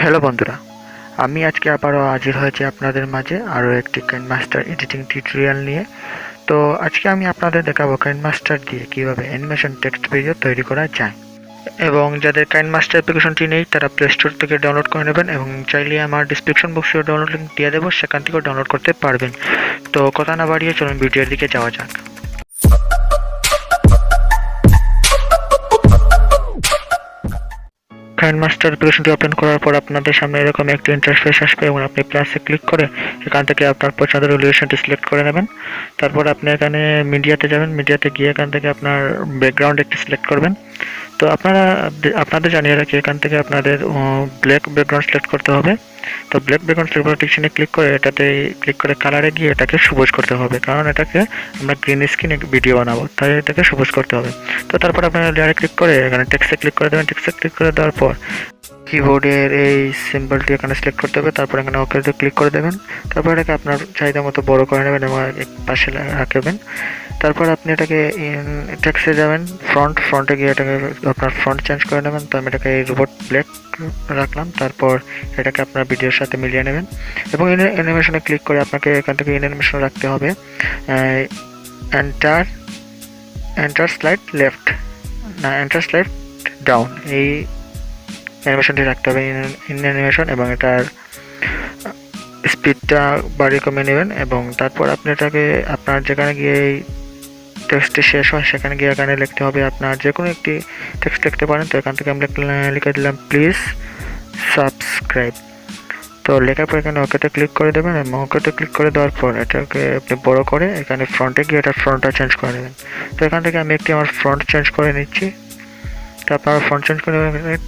Hello বন্ধুরা, আমি আজকে আবারও হাজির হয়েছি আপনাদের মাঝে আরও একটি কাইনমাস্টার এডিটিং টিউটোরিয়াল নিয়ে। তো আজকে আমি আপনাদের দেখাবো কাইনমাস্টার দিয়ে কীভাবে অ্যানিমেশন টেক্সট ভিডিও তৈরি করা যায়। এবং যাদের কাইনমাস্টার অ্যাপ্লিকেশনটি নেই তারা প্লে স্টোর থেকে ডাউনলোড করে নেবেন, এবং চাইলে আমার ডিসক্রিপশন বক্সেও ডাউনলোড লিঙ্ক দিয়ে দেবো, সেখান থেকেও ডাউনলোড করতে পারবেন। তো কথা না বাড়িয়ে চলুন ভিডিওর দিকে যাওয়া যাক। কাইনমাস্টার অ্যাপ্লিকেশনটি ওপেন করার পর আপনাদের সামনে এরকম একটি ইন্টারফেস আসবে, এবং আপনি প্লাসে ক্লিক করে এখান থেকে আপনার পছন্দের রেজোলিউশনটি সিলেক্ট করে নেবেন। তারপর আপনি এখানে মিডিয়াতে যাবেন, মিডিয়াতে গিয়ে এখান থেকে আপনার ব্যাকগ্রাউন্ড একটি সিলেক্ট করবেন। তো আপনাদের জানিয়ে রাখি, এখান থেকে আপনাদের ব্ল্যাক ব্যাকগ্রাউন্ড সিলেক্ট করতে হবে। তো ব্ল্যাক ব্যাকগ্রাউন্ড সিলেক্ট করে টিকশনে ক্লিক করে এটাতে ক্লিক করে কালারে গিয়ে এটাকে সবুজ করতে হবে, কারণ এটাকে আমরা গ্রিন স্ক্রিন ভিডিও বানাবো, তাই এটাকে সবুজ করতে হবে। তো তারপর আপনারা লেয়ারে ক্লিক করে এখানে টেক্সটে ক্লিক করে দেবেন। টেক্সটে ক্লিক করে দেওয়ার পর কিবোর্ডের এই সিম্বলটি এখানে সিলেক্ট করতে হবে, তারপর এখানে ওকেতে ক্লিক করে দেবেন। তারপর এটাকে আপনার চাহিদা মতো বড় করে নেবেন এবং এক পাশে রাখবেন। তারপর আপনি এটাকে টেক্সটে যাবেন, ফ্রন্টে গিয়ে এটাকে আপনার ফ্রন্ট চেঞ্জ করে নেবেন। তো আমি এটাকে রোবট ব্ল্যাক রাখলাম। তারপর এটাকে আপনার ভিডিওর সাথে মিলিয়ে নেবেন এবং অ্যানিমেশনে ক্লিক করে আপনাকে এখান থেকে অ্যানিমেশন রাখতে হবে। এন্টার স্লাইড লেফট না এন্টার স্লাইড ডাউন, এই অ্যানিমেশনটি রাখতে হবে ইন অ্যানিমেশন, এবং এটার স্পিডটা বাড়িয়ে কমিয়ে নেবেন। এবং তারপর আপনি এটাকে আপনার যেখানে গিয়ে এই টেক্সটটি শেষ হয় সেখানে গিয়ে এখানে লিখতে হবে, আপনার যে কোনো একটি টেক্সট লিখতে পারেন। তো এখান থেকে আমি লিখে দিলাম প্লিজ সাবস্ক্রাইব। তো লেখার পর এখানে ওকেতে ক্লিক করে দেবেন, এবং ওকেতে ক্লিক করে দেওয়ার পর এটাকে আপনি বড় করে এখানে ফ্রন্টে গিয়ে এটা ফ্রন্টটা চেঞ্জ করে নেবেন। তো এখান থেকে আমি আমার ফ্রন্ট চেঞ্জ করে নিচ্ছি। তো আপনারা ফ্রন্ট চেঞ্জ করে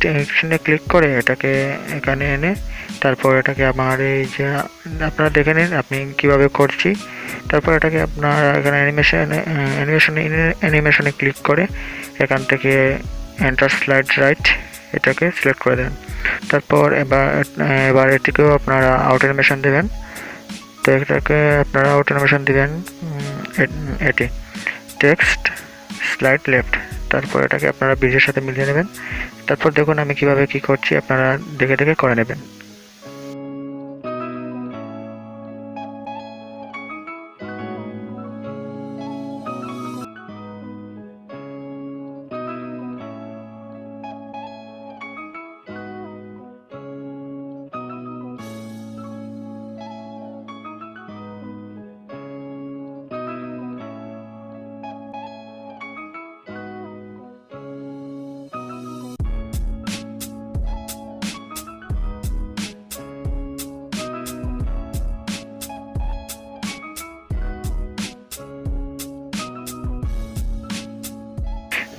টেক্সটে ক্লিক করে এটাকে এখানে এনে তারপর এটাকে আমার এই যে আপনারা দেখে নিন আমি কীভাবে করছি। তারপর এটাকে আপনার এখানে অ্যানিমেশনে ক্লিক করে এখান থেকে এন্টার স্লাইড রাইট এটাকে সিলেক্ট করে দেন। তারপর এবার এটিকেও আপনারা আউট অ্যানিমেশন দেবেন। তো এটাকে আপনারা আউট অ্যানিমেশন দেবেন এটি টেক্সট স্লাইড লেফট। তারপর এটাকে আপনারা ভিডিওর সাথে মিলিয়ে নেবেন। তারপর দেখুন আমি কিভাবে কি করছি, আপনারা দেখে দেখে করে নেবেন।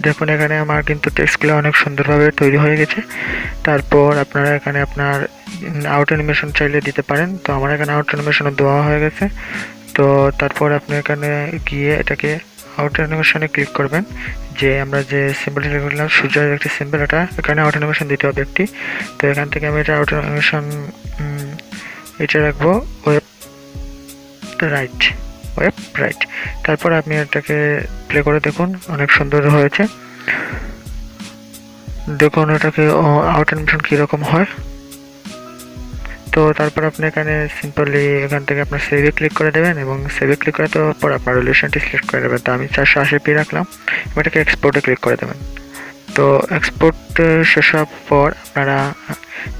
দেখুন এখানে আমার কিন্তু টেক্সটগুলো অনেক সুন্দরভাবে তৈরি হয়ে গেছে। তারপর আপনারা এখানে আপনার আউট অ্যানিমেশন চাইলে দিতে পারেন। তো আমার এখানে আউট অ্যানিমেশনও দেওয়া হয়ে গেছে। তো তারপর আপনি এখানে গিয়ে এটাকে আউট অ্যানিমেশনে ক্লিক করবেন। যে আমরা যে সিম্বলটি লিখলাম সূর্যের একটি সিম্বল, এটা এখানে আউট অ্যানিমেশন দিতে হবে একটি। তো এখান থেকে আমি এটা আউট অ্যানিমেশন এটা রাখবো ওয়েব রাইট। তারপর আপনি এটাকে প্লে করে দেখুন, অনেক সুন্দর হয়েছে। দেখুন এটাকে আউট অ্যানিমেশন কীরকম হয়। তো তারপর আপনি এখানে সিম্পলি এখান থেকে আপনার সেভে ক্লিক করে দেবেন, এবং সেভে ক্লিক করে দেওয়ার পর আপনার রেজোলিউশনটি সিলেক্ট করে দেবেন। তো আমি 480p রাখলাম। এটাকে এক্সপোর্টে ক্লিক করে দেবেন। তো এক্সপোর্ট শেষ হওয়ার পর আপনারা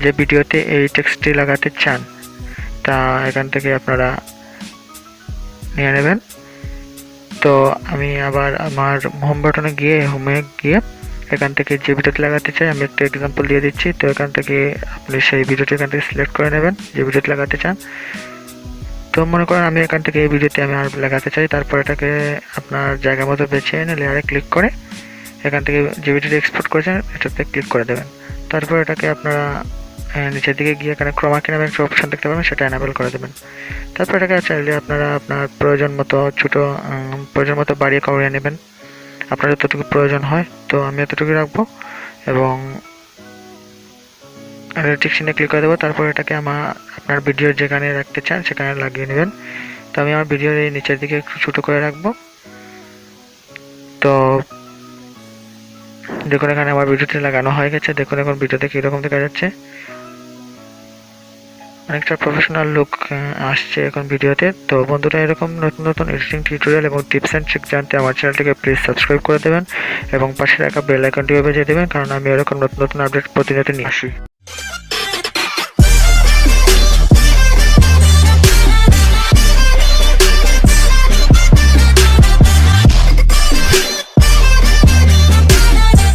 যে ভিডিওতে এই টেক্সটটি লাগাতে চান তা এখান থেকে আপনারা নিয়ে নেবেন। তো আমি আবার আমার হোম বাটনে হোমে গিয়ে এখান থেকে যে ভিডিওটি লাগাতে চাই আমি একটা এক্সাম্পল দিয়ে দিচ্ছি। তো এখান থেকে আপনি সেই ভিডিওটি এখান থেকে সিলেক্ট করে নেবেন যে ভিডিওটি লাগাতে চান। তো মনে করেন আমি এখান থেকে এই ভিডিওতে আমি আর লাগাতে চাই। তারপর এটাকে আপনার জায়গা মতো বেছে এনে লেয়ারে ক্লিক করে এখান থেকে যে ভিডিওটি এক্সপোর্ট করেছেন এটাতে ক্লিক করে দেবেন। তারপর এটাকে আপনারা নিচের দিকে গিয়ে এখানে ক্রোমা কি নামে একটা অপশন দেখতে পাবেন, সেটা এনাবেল করে দেবেন। তারপর এটাকে চাইলে আপনারা আপনার প্রয়োজন মতো বাড়িয়ে কমিয়ে নেবেন, আপনার যতটুকু প্রয়োজন হয়। তো আমি এতটুকু রাখবো এবং টিকচিহ্নে ক্লিক করে দেবো। তারপর এটাকে আপনার ভিডিও যেখানে রাখতে চান সেখানে লাগিয়ে নেবেন। তো আমি আমার ভিডিওর এই নিচের দিকে একটু ছোটো করে রাখবো। তো দেখুন এখানে আমার ভিডিওটি লাগানো হয়ে গেছে। দেখুন এখন ভিডিওতে কীরকম দেখা যাচ্ছে। অনেকটা প্রফেশনাল লুক আসছে এখন ভিডিওতে। তো বন্ধুরা, এরকম নতুন নতুন এডিটিং টিউটোরিয়াল এবং টিপস অ্যান্ড ট্রিক জানতে আমার চ্যানেলটিকে প্লিজ সাবস্ক্রাইব করে দেবেন এবং পাশে রাখা বেল আইকনটিও বেজে দেবেন, কারণ আমি এরকম নতুন নতুন আপডেট প্রতিনিয়ত নিয়ে আসি।